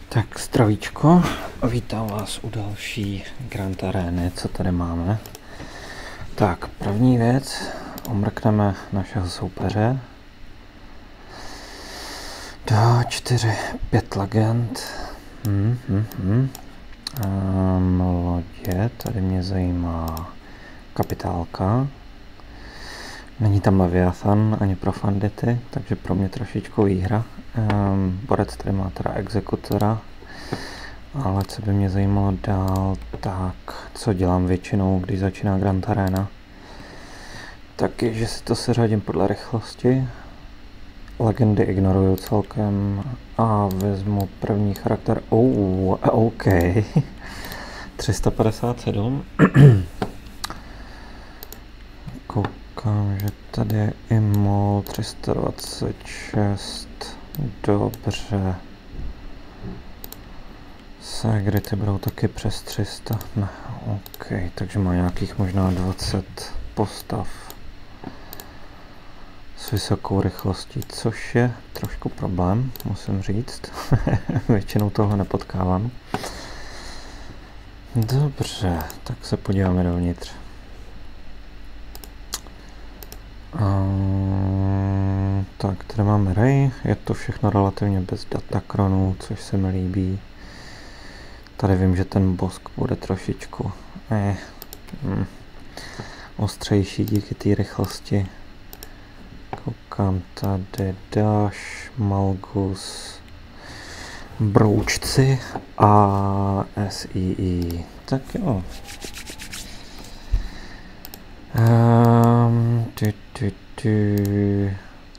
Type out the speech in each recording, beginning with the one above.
Tak zdravíčko, vítám vás u další Grand Areny, co tady máme. Tak, první věc, omrkneme našeho soupeře. 2, 4, 5 legend. Lodě, tady mě zajímá kapitálka. Není tam Leviathan ani Profundity, takže pro mě trošičku výhra. Borec tady má teda exekutora, ale co by mě zajímalo dál, tak co dělám většinou, když začíná Grand Arena, tak je, že si to seřadím podle rychlosti. Legendy ignoruju celkem a vezmu první charakter. OK. 357. Koukám, že tady je Imol 326. Dobře. Segrity budou taky přes 300. Ne, OK, takže má nějakých možná 20 postav s vysokou rychlostí, což je trošku problém, musím říct. Většinou toho nepotkávám. Dobře, tak se podíváme dovnitř. Tak, tady máme Ray, je to všechno relativně bez datakronů, což se mi líbí. Tady vím, že ten bosk bude trošičku ostřejší díky té rychlosti. Koukám tady Dash, Malgus, Broučci a SEE. Tak jo.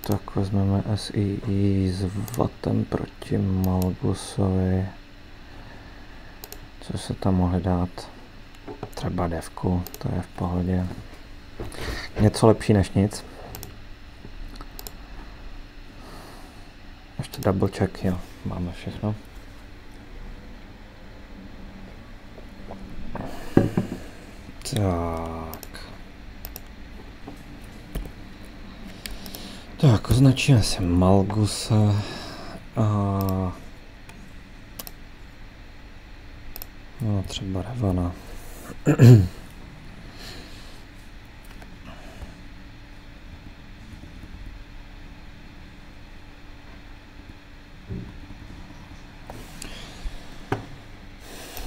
Tak vezmeme SEE s Vatem proti Malgusovi. Co se tam mohli dát? Třeba devku, to je v pohodě. Něco lepší než nic. Ještě double check, jo, máme všechno. Tak, označíme si Malgusa a no, třeba Revana.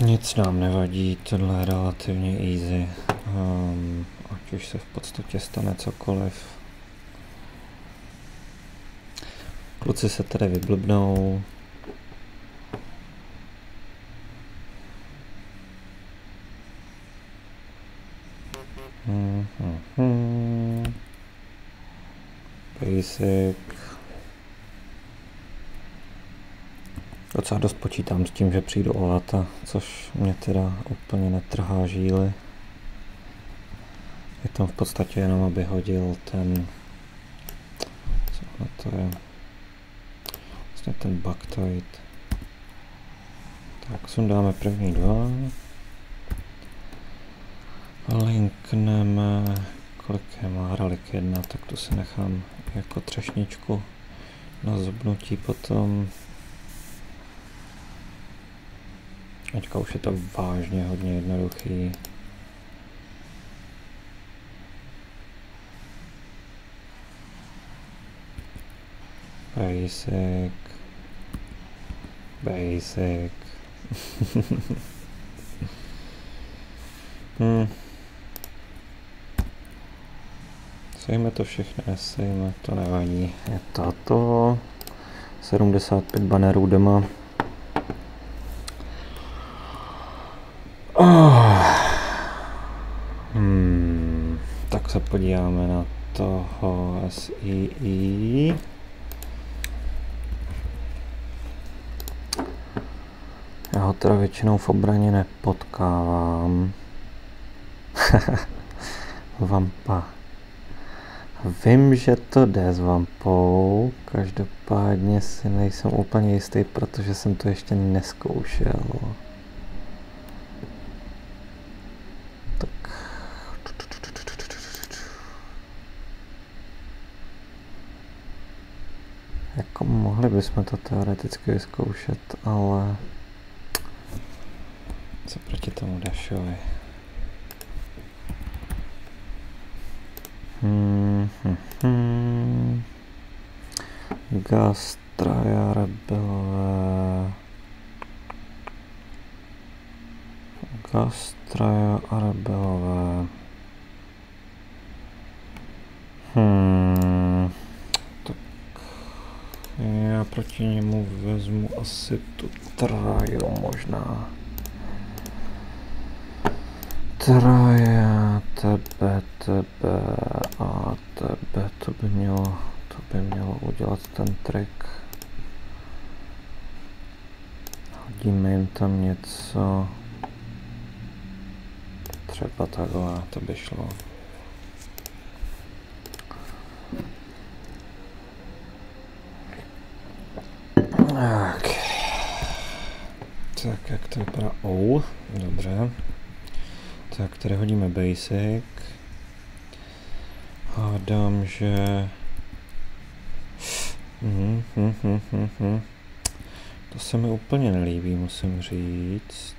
Nic nám nevadí, tohle je relativně easy, ať už se v podstatě stane cokoliv. Kluci se tady vyblbnou. Basic. Docela dost počítám s tím, že přijdu o Vata, což mě teda úplně netrhá žíly. Je tam v podstatě jenom, aby hodil ten... Co to je? Vlastně ten Bactoid. Tak sundáme první dva. Linkneme... Kolik je má Relic 1, tak to si nechám jako třešničku na zubnutí potom. Teďka už je to vážně hodně jednoduchý. Basic. Basic. Sejme to všechno, nesejme, to nevadí. Je tato. 75 banerů doma. Tak se podíváme na toho SEE. Já ho teda většinou v obraně nepotkávám. Vampa. Vím, že to jde s Vampou, každopádně si nejsem úplně jistý, protože jsem to ještě neskoušel. Jako mohli bychom to teoreticky vyzkoušet, ale co proti tomu Dashovi? Gastraja, rebelové. Gastraja a rebelové. Tak já proti němu vezmu asi tu Traju možná. Traja, tebe a tebe, to by mělo udělat ten trik. Hodíme jim tam něco. Třeba takhle, to by šlo. Tak, jak to vypadá? Dobře. Tak, tady hodíme basic. Hádám, že... To se mi úplně nelíbí, musím říct.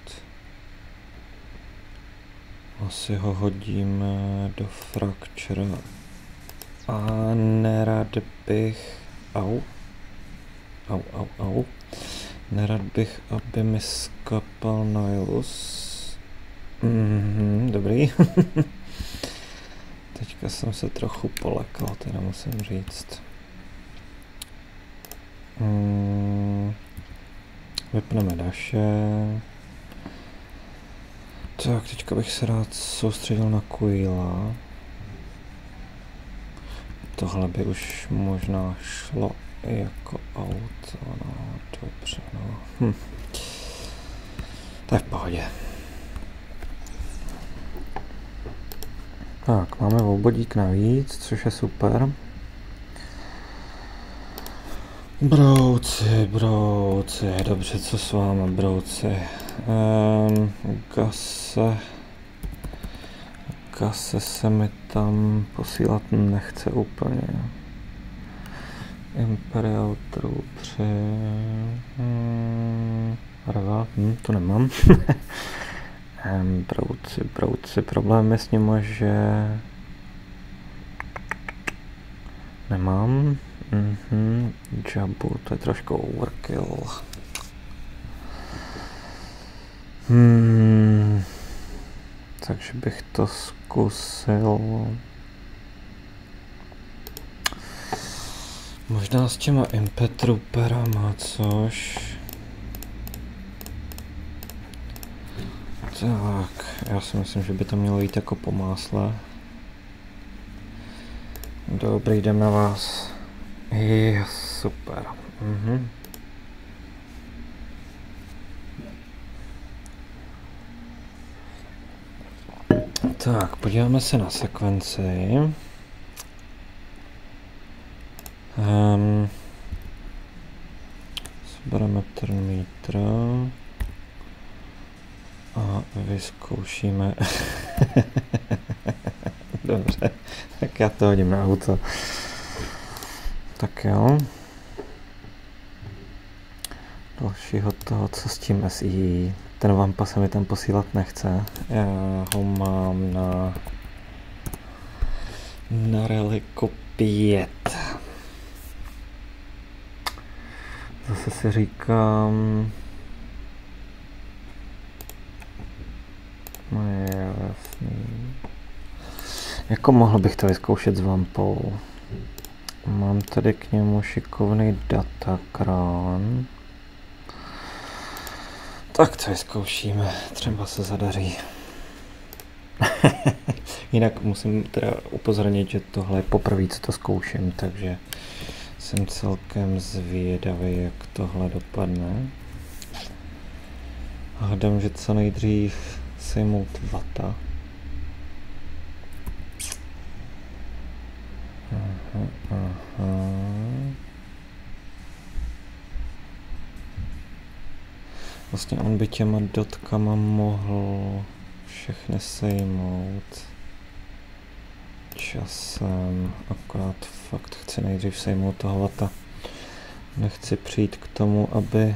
Asi ho hodíme do Fracture. A nerad bych... Au. Nerad bych, aby mi skapal Nihilus. Dobrý. Teďka jsem se trochu polekal, teda musím říct. Vypneme Dashe. Tak, teďka bych se rád soustředil na Quilla. Tohle by už možná šlo jako auto, no, dobře, no. To je v pohodě. Tak, máme obodík navíc, což je super. Brouci, dobře, co s vámi, brouci? Gase se mi tam posílat nechce úplně. Imperial Troops, Arva, to nemám. Brouci, problém je s nimi, že nemám. Jabu, to je trošku overkill. Takže bych to zkusil. Možná s těma Impetrooperama, což... Tak, já si myslím, že by to mělo jít jako po másle. Dobrý, jdem na vás. Je super. Tak, podíváme se na sekvenci. Zbereme termítr a vyzkoušíme. Dobře, tak já to hodím na auto. Tak jo. Dalšího toho, co s tím SI. Ten vampa se mi tam posílat nechce. Já ho mám na reliku 5. Zase si říkám... No je jasný. Jako mohl bych to vyzkoušet s vampou. Mám tady k němu šikovný datakran. Tak to vyzkoušíme, třeba se zadaří. Jinak musím teda upozornit, že tohle je poprvé, co to zkouším, takže jsem celkem zvědavý, jak tohle dopadne. Hádám, že co nejdřív sejmout vata. Vlastně on by těma dotkama mohl všechny sejmout časem, akorát fakt chci nejdřív sejmout toho vata. Nechci přijít k tomu, aby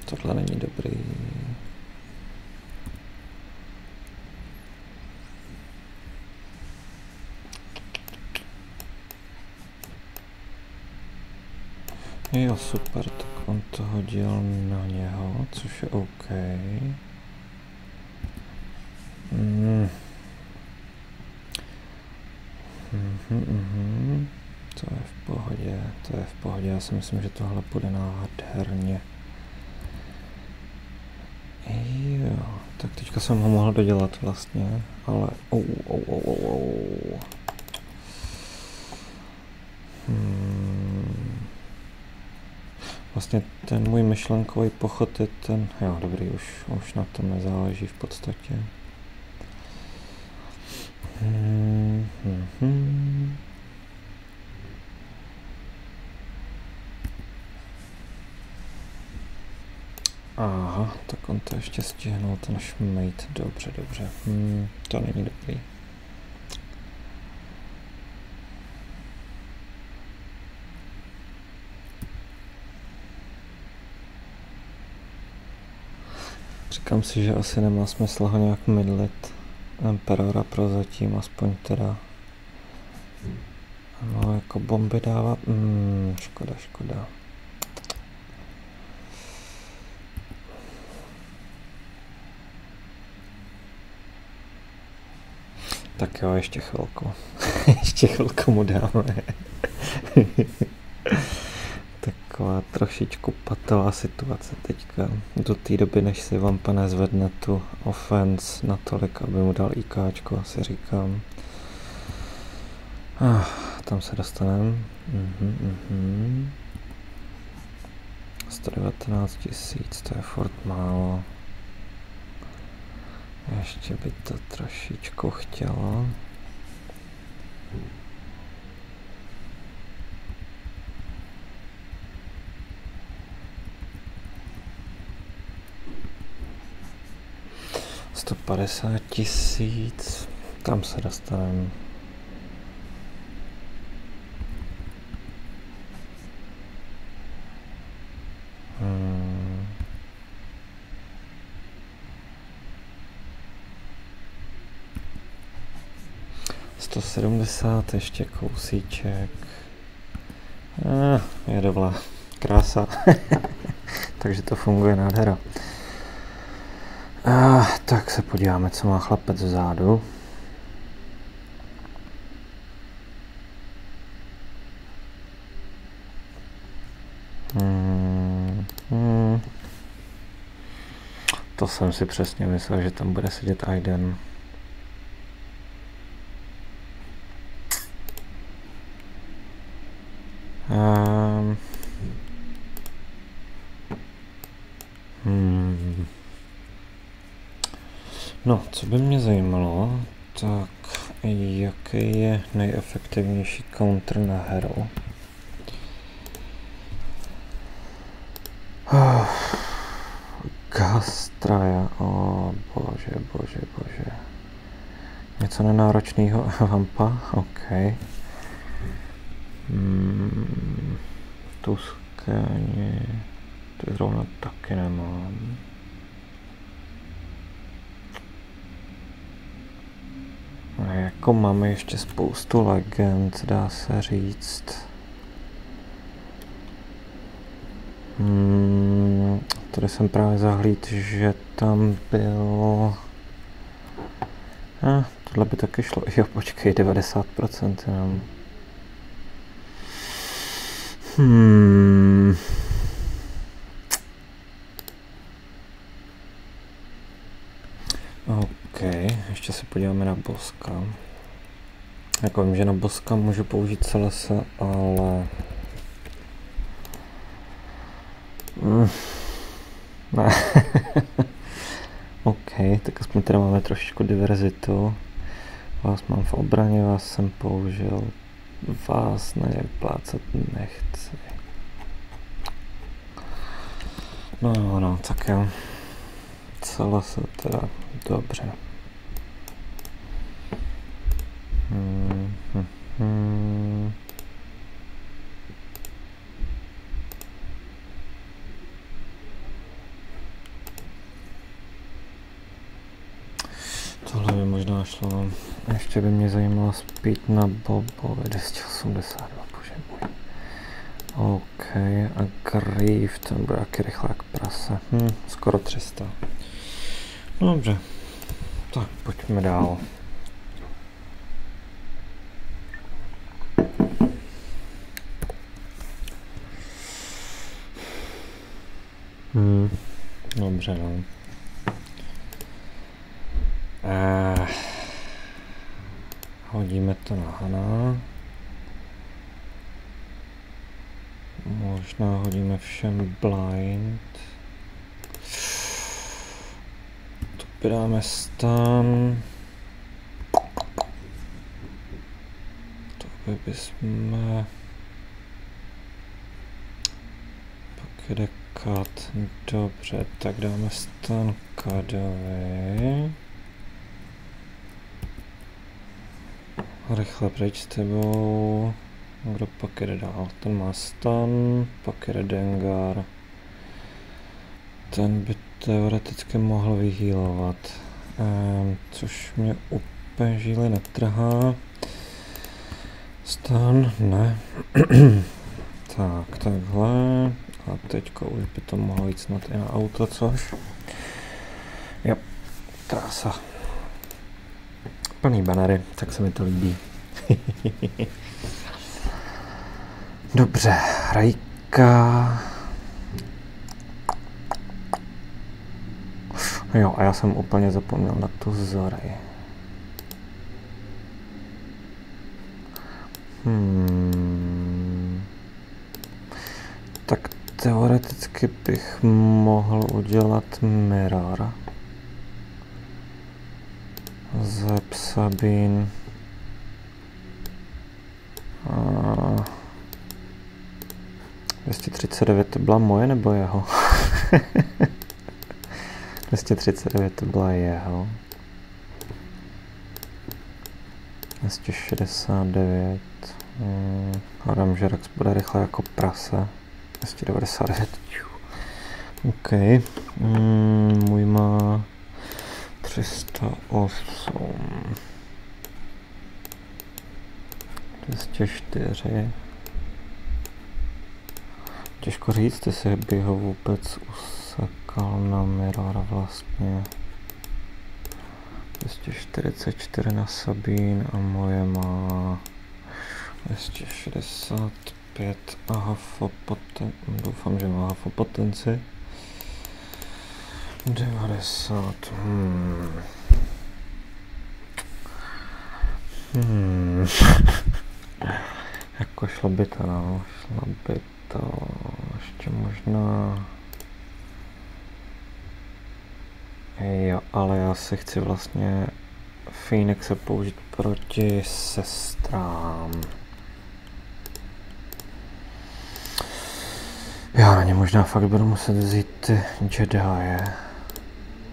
tohle není dobrý. Jo, super, tak on to hodil na něho, což je OK. To je v pohodě, to je v pohodě. Já si myslím, že tohle půjde nádherně. Jo, tak teďka jsem ho mohl dodělat vlastně, ale Vlastně ten můj myšlenkový pochod je ten, jo dobrý, už na tom nezáleží v podstatě. Aha, tak on to ještě stihnul, ten šmejt, dobře. To není dobrý. Říkám si, že asi nemá smysl ho nějak mydlit Emperora prozatím, aspoň teda. No, jako bomby dávat, škoda. Tak jo, ještě chvilku. Ještě chvilku mu dáme. Taková trošičku patová situace teďka. Do té doby, než si Vampa nezvedne tu offense natolik, aby mu dal IKčko, asi říkám. Tam se dostaneme. 119 000, to je furt málo. Ještě by to trošičku chtělo. $150 000, tam se dostaneme. $170, ještě kousíček. Je dobrá, krása. Takže to funguje nádhera. Tak se podíváme, co má chlapec vzadu. To jsem si přesně myslel, že tam bude sedět Aiden. No, co by mě zajímalo, tak jaký je nejefektivnější counter na Hero? Gastraja, bože. Něco nenáročného, Vampa, OK. Tuskáni, to zrovna taky nemám. Jako máme ještě spoustu legend, dá se říct. Tady jsem právě zahlídl, že tam byl... tohle by taky šlo. Jo, počkej, 90% jenom. OK, ještě se podíváme na boska. Jako vím, že na boska můžu použít Celese, ale... Ne. OK, tak aspoň teda máme trošičku diverzitu. Vás mám v obraně, vás jsem použil. Vás nevyplácet nechci. No, tak jo. Celese teda dobře. nedošlo. Ještě by mě zajímalo spít na Bobovi 282, bože můj. OK, a Grief, ten bude taky rychle jak prase. Skoro 300. Dobře, tak pojďme dál. Dobře, no. Hodíme to na Hana. Možná hodíme všem blind. Tu dáme stun. To by bychom... Pak jde cut. Dobře, tak dáme stun Kadovi. Rychle pryč s tebou. Kdo pak jde dál? Ten má stun, pak jde Dengar. Ten by teoreticky mohl vyhýlovat. Což mě úplně žíly netrhá. Stun, ne. Tak, takhle. A teďko už by to mohlo jít snad i na auto, což? Jo, krása. Plný banery, tak se mi to líbí. Dobře, Rajka. Jo, a já jsem úplně zapomněl na tu Zory. Tak teoreticky bych mohl udělat mirror. Zep Sabine. 239 to byla moje nebo jeho? 239 to byla jeho. 269. Hádám, že Rex bude rychle jako prase. 299. OK. Můj má 308. 204. Těžko říct, jestli by ho vůbec usekal na mirror vlastně. 244 na Sabine a moje má 265 a hafopotenci. Doufám, že má hafopotenci. 90. Jako šlo by to, no. Šlo by to ještě možná... Jo, ale já si chci vlastně Phoenixe použít proti sestrám. Já na ně možná fakt budu muset vzít ty Jedie.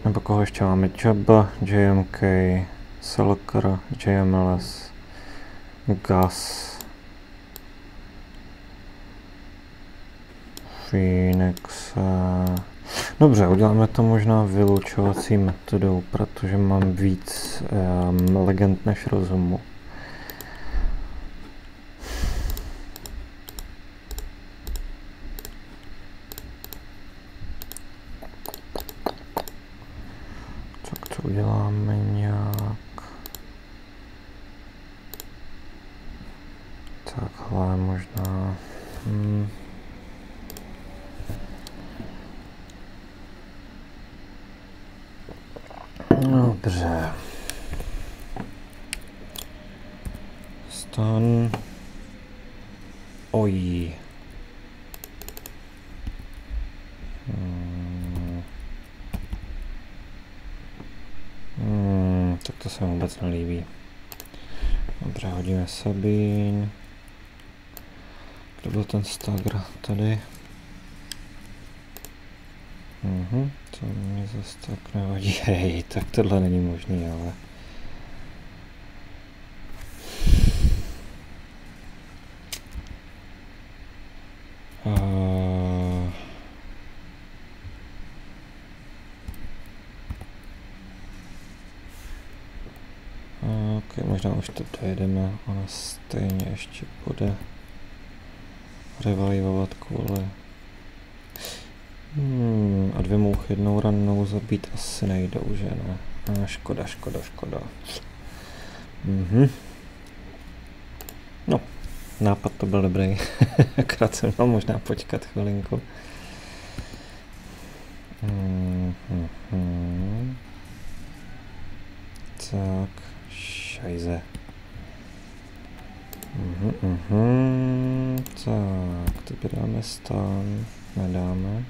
Nebo koho ještě máme? Jabba, JMK, Selker, JMLS, Gus, Phoenix. Dobře, uděláme to možná vylučovací metodou, protože mám víc legend než rozumu. Tak to uděláme nějak. Takhle možná. Dobře. Stun. Oj. Tak to se mi vůbec nelíbí. Dobře, hodíme Sabine. Kde byl ten Stagger? Tady. To mě zase tak nevadí. Hej, tak tohle není možný, ale... možná už to dojedeme, ona stejně ještě bude revivovat kvůli. A 2 mouchy jednou ranou zabít asi nejdou, že ne? Škoda. No, nápad to byl dobrý. Akorát jsem měl možná počkat chvilinku. Tak, šajze. Tak, teď dáme stán, nedáme.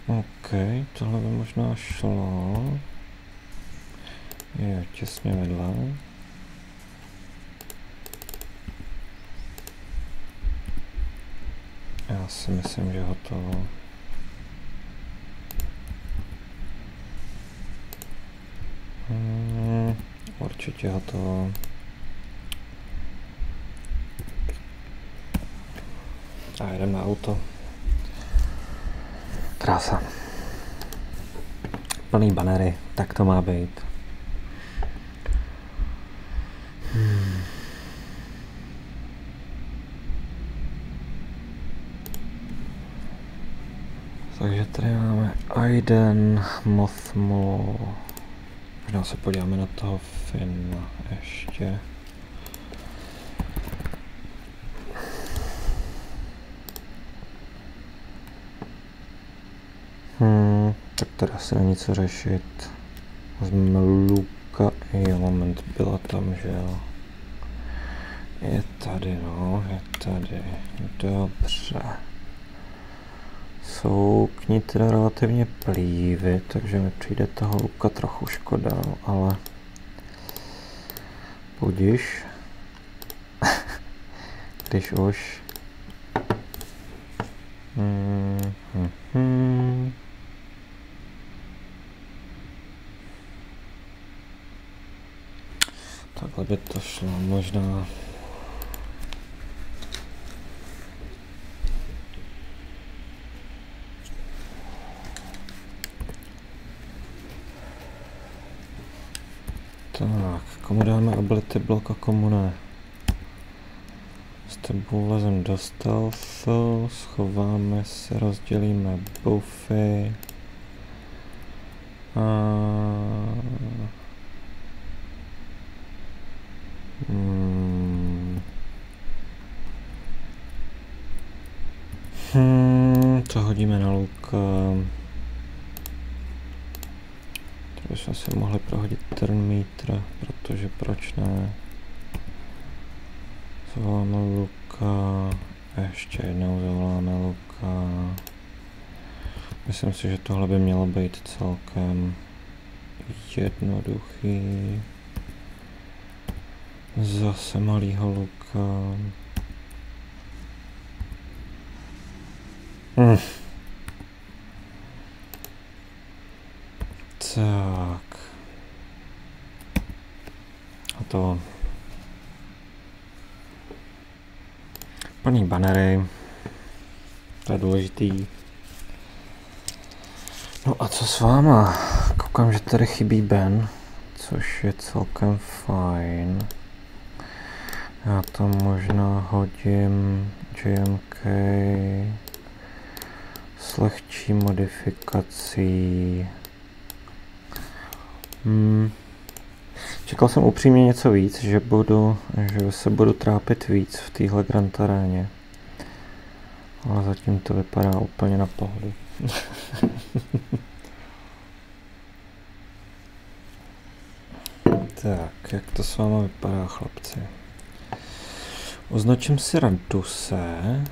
OK, tohle by možná šlo. Je těsně vedle. Já si myslím, že hotovo. Určitě hotovo. A jdeme na auto. Krása. Plný banery, tak to má být. Takže tady máme Aiden, Mothmo. Možná se podíváme na toho Finna ještě. Tak tady asi není co řešit. Vezmeme Luka, jo, moment, byla tam, že jo. Je tady, no, je tady, dobře. Jsou k ní teda relativně plívy, takže mi přijde toho Luka trochu škoda, ale budiš, když už. Takhle by to šlo možná. Tak, komu dáme ability block a komu ne? S tebou vlezem do stealthu, schováme se, rozdělíme buffy. To hodíme na Luka. Tady bychom si mohli prohodit turn meter, protože proč ne? Zavoláme Luka, ještě jednou zavoláme Luka. Myslím si, že tohle by mělo být celkem jednoduchý. Zase malýho Luka. Tak. A to plný banery. To je důležitý. No a co s váma? Koukám, že tady chybí Ben, což je celkem fajn. Já to možná hodím JMK s lehčí modifikací. Čekal jsem upřímně něco víc, že se budu trápit víc v téhle Grand Aréně. Ale zatím to vypadá úplně na pohodu. Tak, jak to s váma vypadá, chlapci? Označím si Raduse.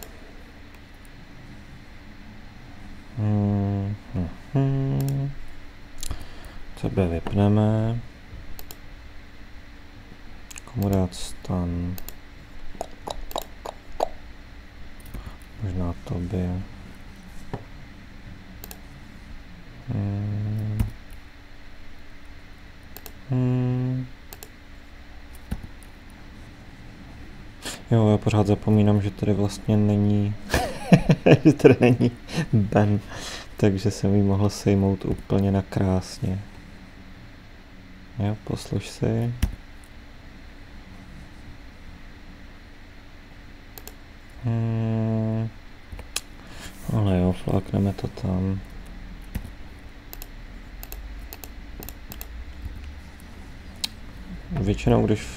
Tebe vypneme. Komu dát stan? Možná tobě. Jo, já pořád zapomínám, že tady vlastně není, že tady není Ben. takže jsem ji mohl sejmout úplně nakrásně. Jo, posluš si. Ale jo, flákneme to tam. Většinou, když...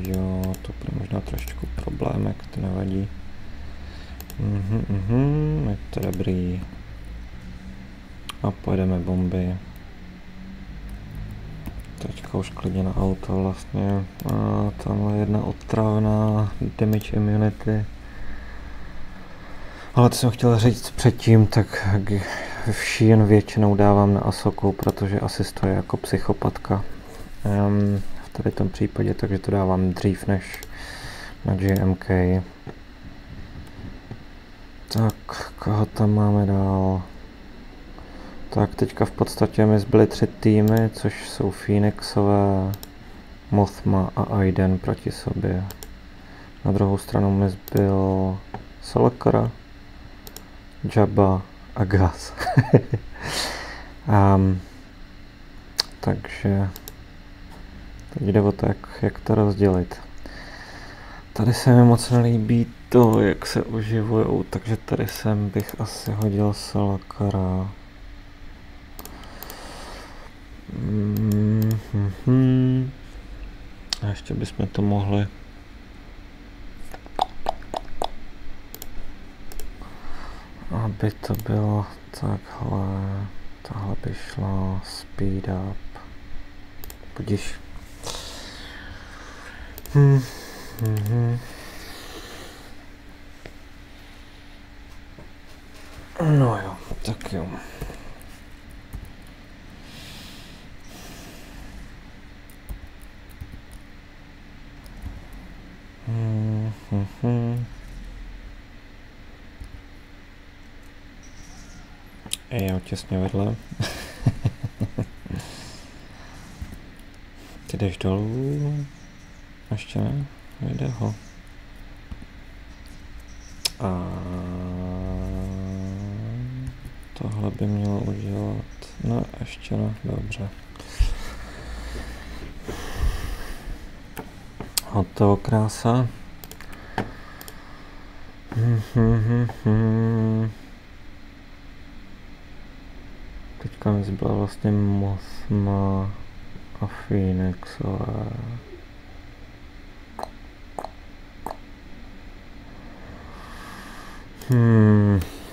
Jo, to bude možná trošku problémek, to nevadí. Je to dobrý. A pojedeme bomby. Teďka už klidně na auto vlastně. A tamhle jedna otravná damage immunity. Ale to jsem chtěl říct předtím, tak Shein většinou dávám na Asoku, protože asistuje jako psychopatka. V tady tom případě, takže to dávám dřív než na GMK. Tak, koho tam máme dál? Tak teďka v podstatě mi zbyly 3 týmy, což jsou Phoenixové, Mothma a Aiden proti sobě. Na druhou stranu mi zbyl Solakara, Jabba a Gas. Takže teď jde o to, jak to rozdělit. Tady se mi moc nelíbí to, jak se oživujou, takže tady sem bych asi hodil Solakara. A ještě bychom to mohli aby to bylo takhle, tohle by šlo speed up, budíš. No jo, tak jo. Jo, těsně vedle. Ty jdeš dolů? Ještě ne? Nejde ho. A tohle by mělo udělat. No, ještě ne, dobře. Hotovo, krása. Teďka mi zbyla vlastně Mothma a Phoenixové.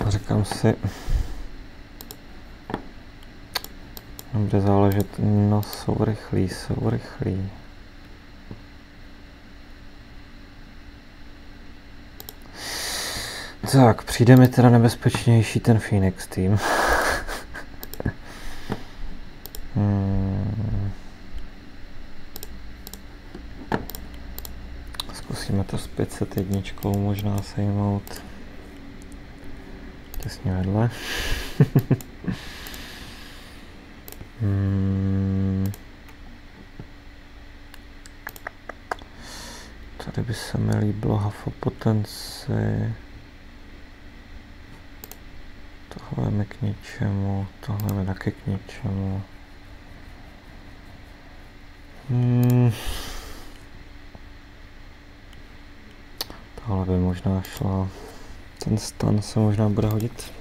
Říkám si, bude záležet, no jsou rychlí. Tak, přijde mi teda nebezpečnější ten Phoenix tým. Zkusíme to s 501 možná sejmout. Těsně vedle. Tady by se mi líbilo Hafopotenci. Tohle mi k ničemu, tohle mi taky k ničemu. Tohle by možná šla. Ten stan se možná bude hodit.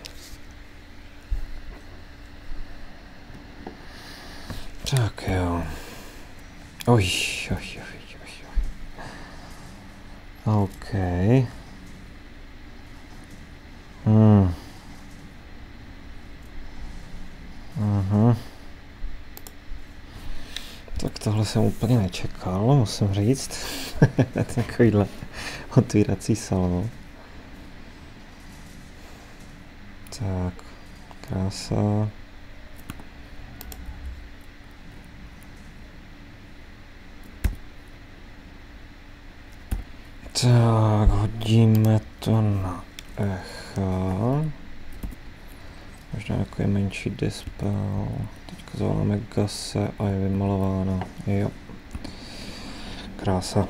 Tak jo. Oj. OK. Tak tohle jsem úplně nečekal, musím říct. Takovýhle otvírací salvo. Tak, krása. Tak, hodíme to na echo. Možná jako je menší dispel. Teďka zavoláme Gase a je vymalováno. Jo. Krása.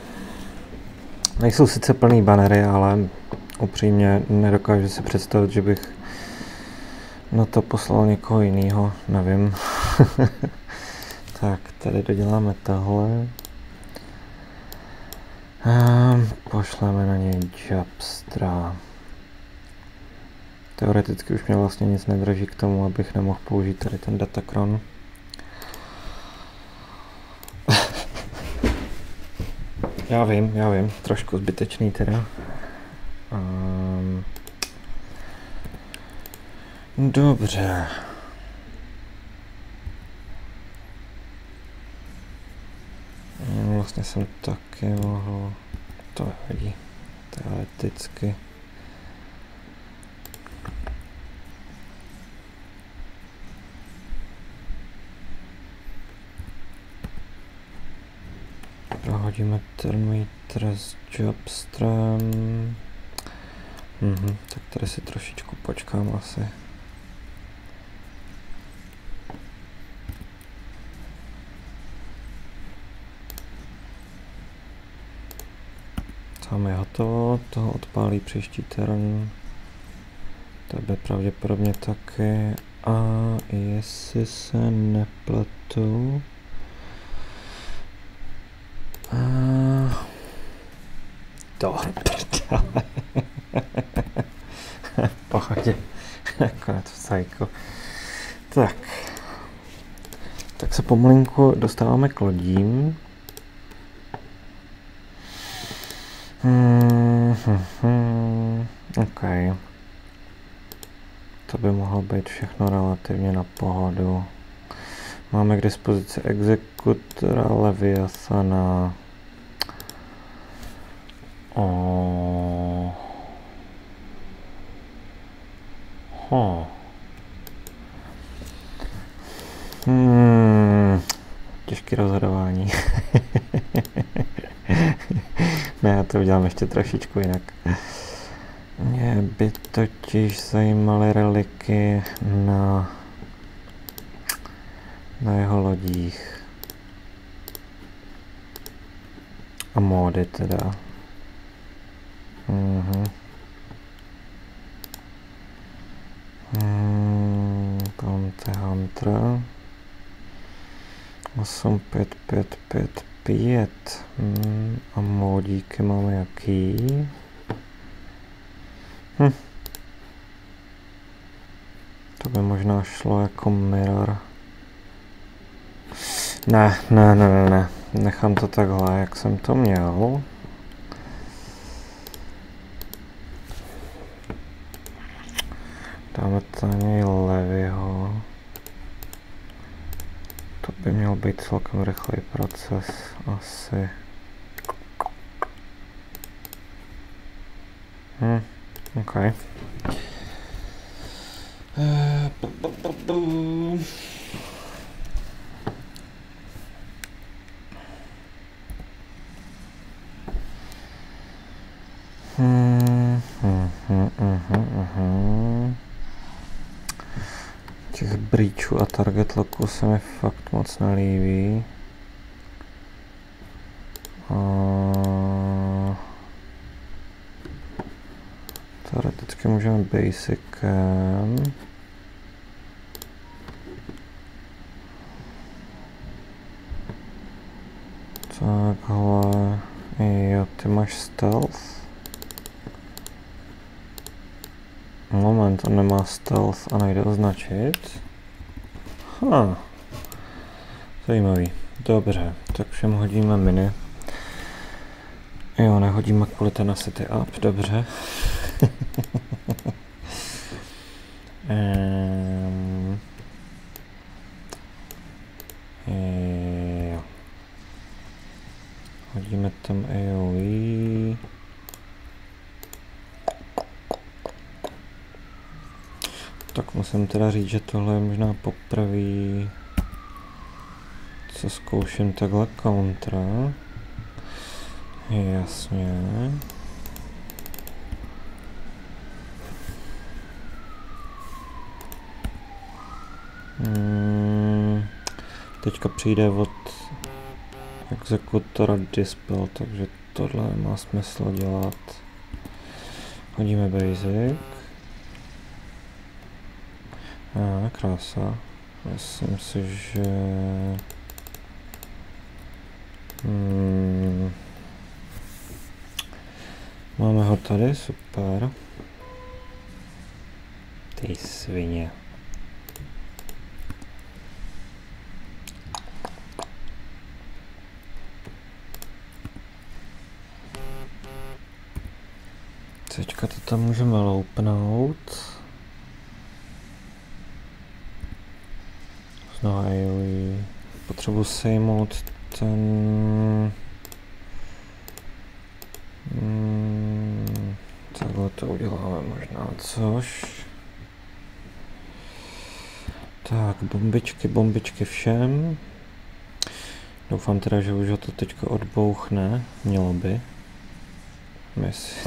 Nejsou sice plný banery, ale upřímně nedokážu si představit, že bych No to poslal někoho jiného, nevím. Tak, tady doděláme tohle. Pošleme na něj Jabstra. Teoreticky už mě vlastně nic nedrží k tomu, abych nemohl použít tady ten Datacron. Já vím, trošku zbytečný teda. Dobře. Vlastně jsem taky mohl, to nevadí, teoreticky. Prohodíme Termiter s Jabstrem. Tak tady si trošičku počkám asi. Tam je hotovo, toho odpálí příští turn. Tebe pravděpodobně taky. A jestli se nepletu... To prdele. V pohodě. Nakonec psycho. Tak se pomalinku dostáváme k lodím. OK. To by mohlo být všechno relativně na pohodu. Máme k dispozici Exekutora, Leviathana. Těžké rozhodování. Ne, já to udělám ještě trošičku jinak. Mě by totiž zajímaly reliky na jeho lodích. A módy teda. Bounty Hunter. 8555. A módíky máme jaký? To by možná šlo jako mirror. Ne. Nechám to takhle, jak jsem to měl. Dáme to na něj Levyho. To by měl být celkem rychlý proces, asi. OK. Těch breachů a target locků se mi fakt moc nelíbí. Teoreticky můžeme basicem. Takhle. Jo, ty máš stealth. Moment, on nemá stealth a nejde označit. Zajímavý. Dobře, tak všem hodíme mini. Jo, nehodíme kvůli tenacity up, dobře. Jo. Hodíme tam AoE. Tak musím teda říct, že tohle je možná poprvé, co zkouším takhle kontra. Jasně. Teďka přijde od Exekutora Dispel, takže tohle má smysl dělat. Hodíme basic. Krása. Myslím si, že... Máme ho tady, super. Ty svině. Teďka to tam můžeme loupnout. Znova potřebuji sejmout ten... Takhle to uděláme možná, což... Tak, bombičky všem. Doufám teda, že už ho to teďka odbouchne. Mělo by.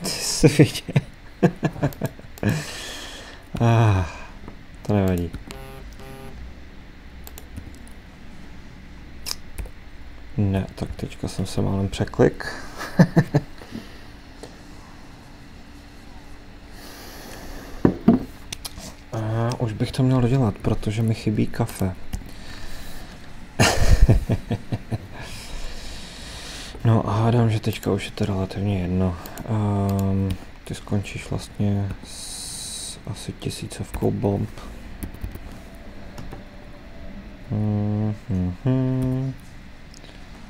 Ty se viděl. To nevadí. Ne, tak teďka jsem se málem překlik. Už bych to měl dodělat, protože mi chybí kafe. No a hádám, že teďka už je to relativně jedno. Ty skončíš vlastně s asi 1000 bomb.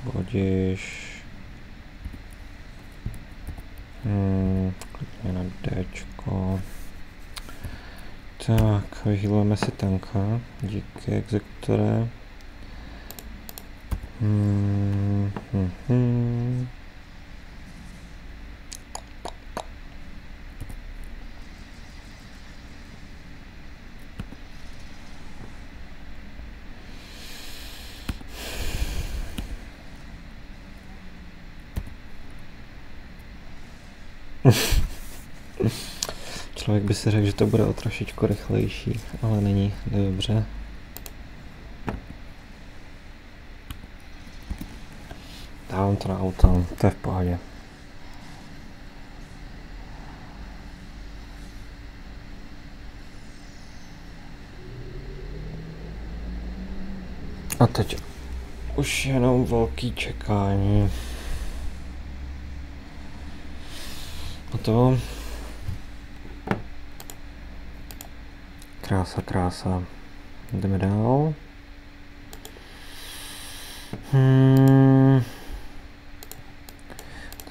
Budíš. Klikně na Dčko. Tak, vyhýlujeme si tanka. Díky, exekutore. Člověk by si řekl, že to bude o trošičku rychlejší, ale není, dobře. Dávám to na auto, to je v pohodě. A teď už jenom velký čekání. Hotovo. Krása. Jdeme dál.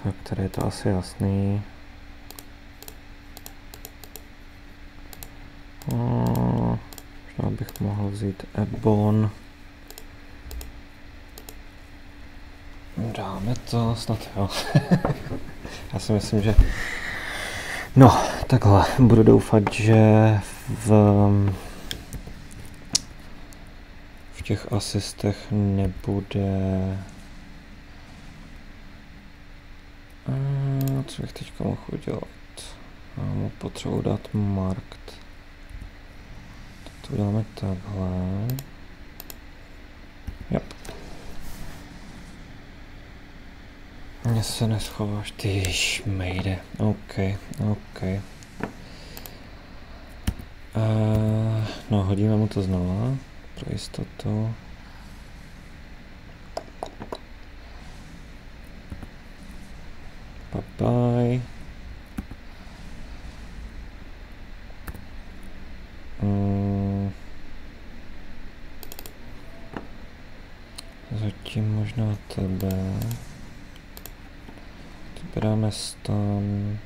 Tak, tady je to asi jasný. Možná bych mohl vzít Ebon. Dáme to, snad jo. Já si myslím, že... No, takhle, budu doufat, že v těch asistech nebude... Co bych teďka mohl udělat? Mám mu potřebuji dát markt. To uděláme takhle. Yep. Mně se neschováš, ty šmejde. OK. No, hodíme mu to znova, pro jistotu. Bye. Zatím možná tebe. Dáme stan.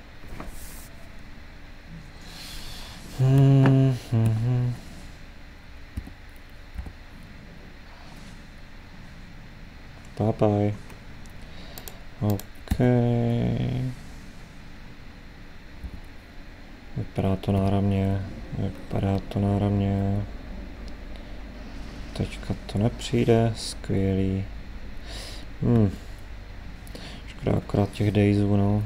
Bye. OK. Vypadá to náramně. Teďka to nepřijde, skvělý. Škoda akorát těch daysů, no.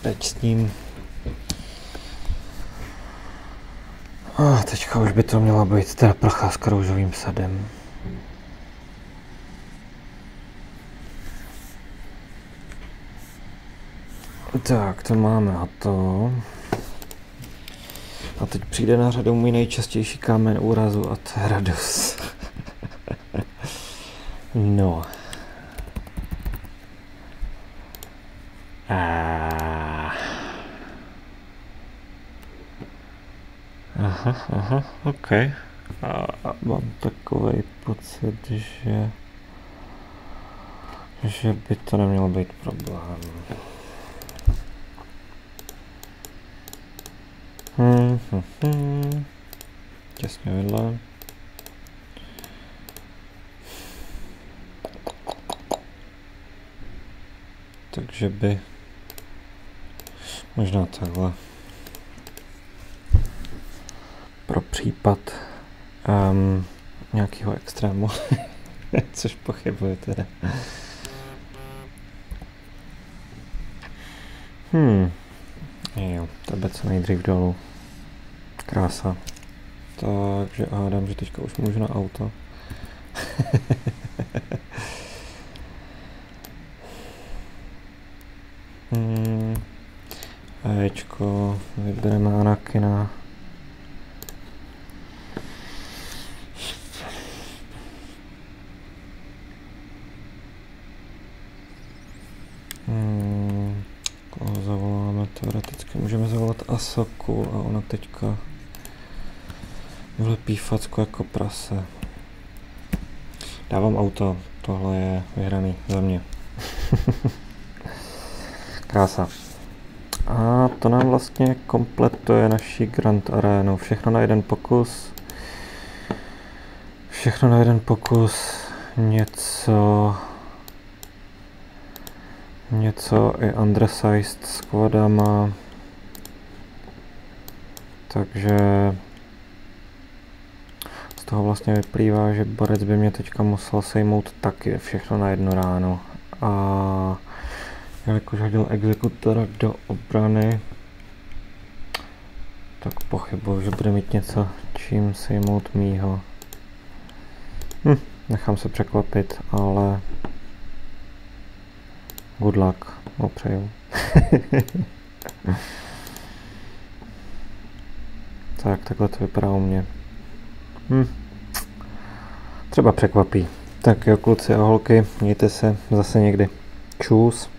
Teď s ním. Teďka už by to měla být teda procházka růžovým sadem. Tak, to máme hotovo. A teď přijde na řadu můj nejčastější kámen úrazu a to je Radus. No. Aha, ok. A mám takový pocit, že by to nemělo být problém. Těsně vedle. Takže by možná takhle. Pro případ nějakého extrému, což pochybuji teda. Jo, tebe co nejdřív dolů. Krása. Takže hádám, že teďka už můžu na auto. Ečko, vybereme Anakina. Koho zavoláme? Teoreticky můžeme zavolat Asoku a ona teďka vlepí facku jako prase. Dávám auto, tohle je vyhraný za mě. Krása. A to nám vlastně kompletuje naši Grand Arénu. Všechno na jeden pokus. Všechno na jeden pokus. Něco i undersized squadama. Takže z toho vlastně vyplývá, že borec by mě teďka musel sejmout taky všechno na jednu ránu. A jelikož hodil exekutora do obrany, tak pochybuji, že bude mít něco, čím sejmout mýho. Nechám se překvapit, ale good luck, opřeju. Tak, takhle to vypadá u mě. Třeba překvapí. Tak jo, kluci a holky, mějte se zase někdy. Čus.